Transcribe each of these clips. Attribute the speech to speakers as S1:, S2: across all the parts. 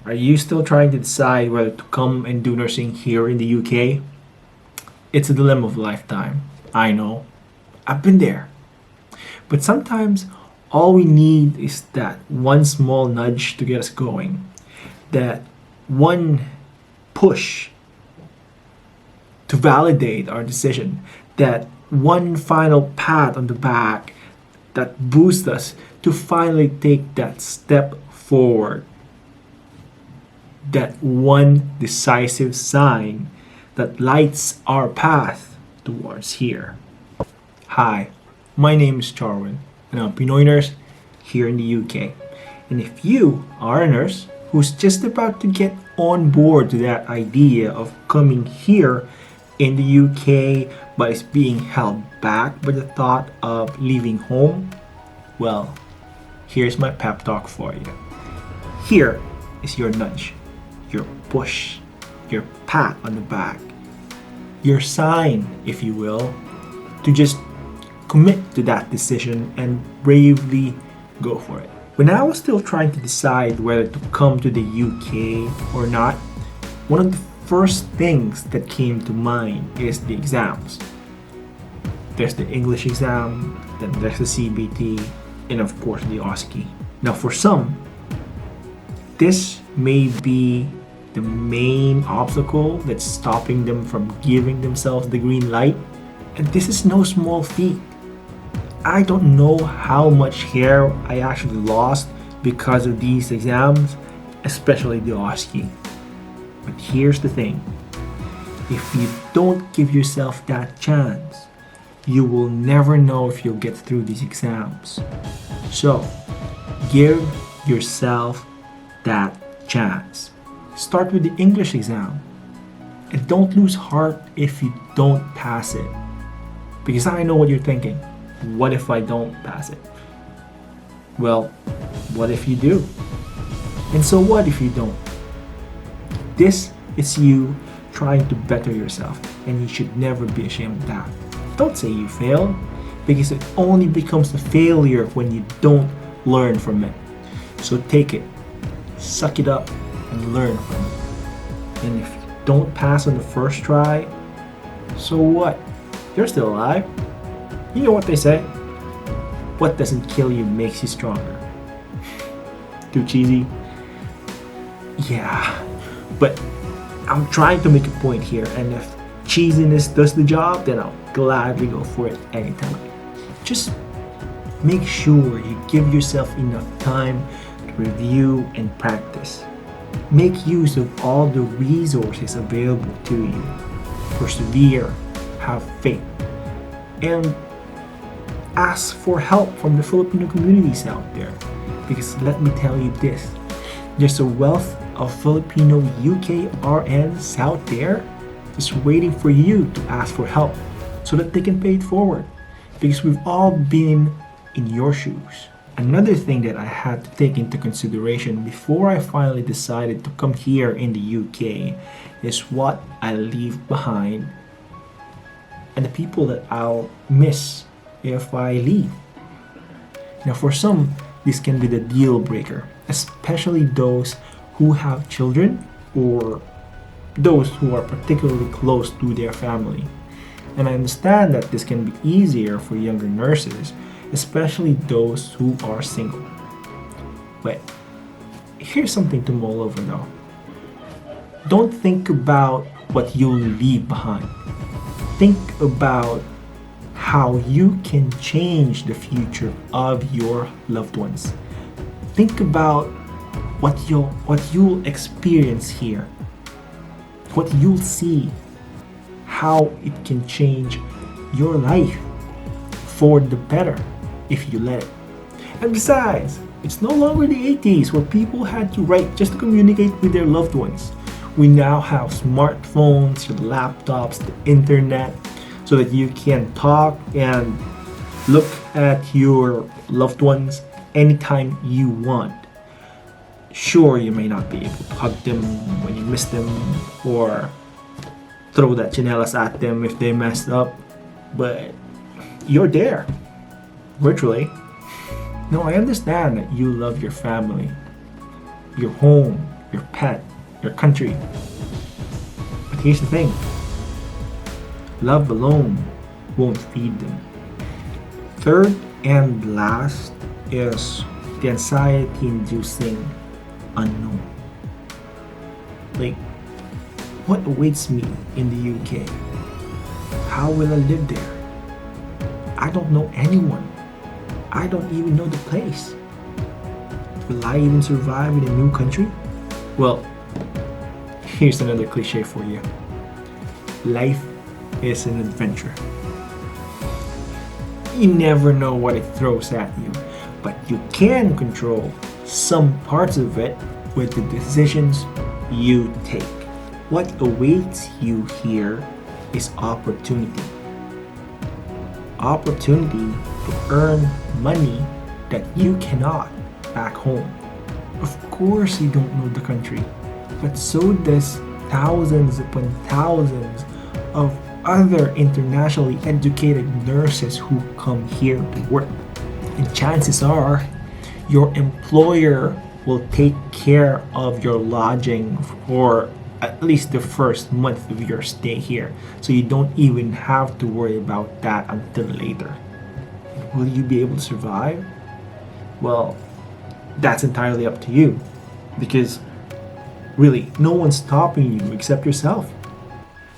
S1: Are you still trying to decide whether to come and do nursing here in the UK? It's a dilemma of a lifetime. I know. I've been there. But sometimes all we need is that one small nudge to get us going. That one push to validate our decision. That one final pat on the back that boosts us to finally take that step forward. That one decisive sign that lights our path towards here. Hi, my name is Charwin, and I'm a Pinoy nurse here in the UK. And if you are a nurse who's just about to get on board to that idea of coming here in the UK but is being held back by the thought of leaving home, well, here's my pep talk for you. Here is your nudge, your push, your pat on the back, your sign, if you will, to just commit to that decision and bravely go for it. When I was still trying to decide whether to come to the UK or not, one of the first things that came to mind is the exams. There's the English exam, then there's the CBT, and of course the OSCE. Now for some, this may be the main obstacle that's stopping them from giving themselves the green light. And this is no small feat. I don't know how much hair I actually lost because of these exams, especially the OSCE. But here's the thing. If you don't give yourself that chance, you will never know if you'll get through these exams. So, give yourself that chance. Start with the English exam. And don't lose heart if you don't pass it. Because I know what you're thinking. What if I don't pass it? Well, what if you do? And so what if you don't? This is you trying to better yourself, and you should never be ashamed of that. Don't say you failed, because it only becomes a failure when you don't learn from it. So take it, suck it up, and learn from it. And if you don't pass on the first try, so what? You're still alive. You know what they say? What doesn't kill you makes you stronger. Too cheesy? Yeah, but I'm trying to make a point here, and if cheesiness does the job, then I'll gladly go for it anytime. Just make sure you give yourself enough time to review and practice. Make use of all the resources available to you. Persevere, have faith, and ask for help from the Filipino communities out there. Because let me tell you this, there's a wealth of Filipino UKRNs out there just waiting for you to ask for help so that they can pay it forward. Because we've all been in your shoes. Another thing that I had to take into consideration before I finally decided to come here in the UK is what I leave behind and the people that I'll miss if I leave. Now for some, this can be the deal breaker, especially those who have children or those who are particularly close to their family. And I understand that this can be easier for younger nurses, especially those who are single. But here's something to mull over though. Don't think about what you'll leave behind. Think about how you can change the future of your loved ones. Think about what you'll experience here, what you'll see, how it can change your life for the better if you let it. And besides, it's no longer the 80s where people had to write just to communicate with their loved ones. We now have smartphones, your laptops, the internet, so that you can talk and look at your loved ones anytime you want. Sure, you may not be able to hug them when you miss them or throw that chinelas at them if they messed up, but you're there, virtually. No, I understand that you love your family, your home, your pet, your country. But here's the thing. Love alone won't feed them. Third and last is the anxiety-inducing unknown. Like, what awaits me in the UK? How will I live there? I don't know anyone. I don't even know the place. Will I even survive in a new country? Well, here's another cliche for you. Life is an adventure. You never know what it throws at you, but you can control some parts of it with the decisions you take. What awaits you here is opportunity. Opportunity to earn money that you cannot back home. Of course you don't know the country, but so does thousands upon thousands of other internationally educated nurses who come here to work. And chances are your employer will take care of your lodging for at least the first month of your stay here, so you don't even have to worry about that until later. Will you be able to survive? Well, that's entirely up to you, because really no one's stopping you except yourself.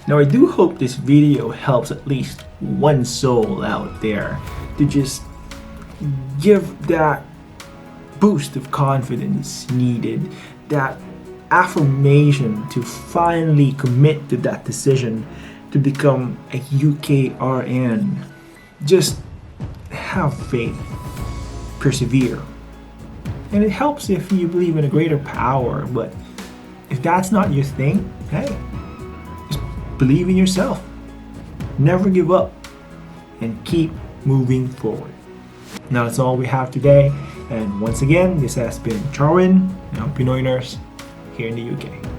S1: Now, I do hope this video helps at least one soul out there to just give that boost of confidence needed, that affirmation to finally commit to that decision to become a UKRN. Just have faith, persevere. And it helps if you believe in a greater power, but if that's not your thing, hey, just believe in yourself. Never give up and keep moving forward. Now that's all we have today. And once again, this has been Charwin, a Pinoy nurse here in the UK.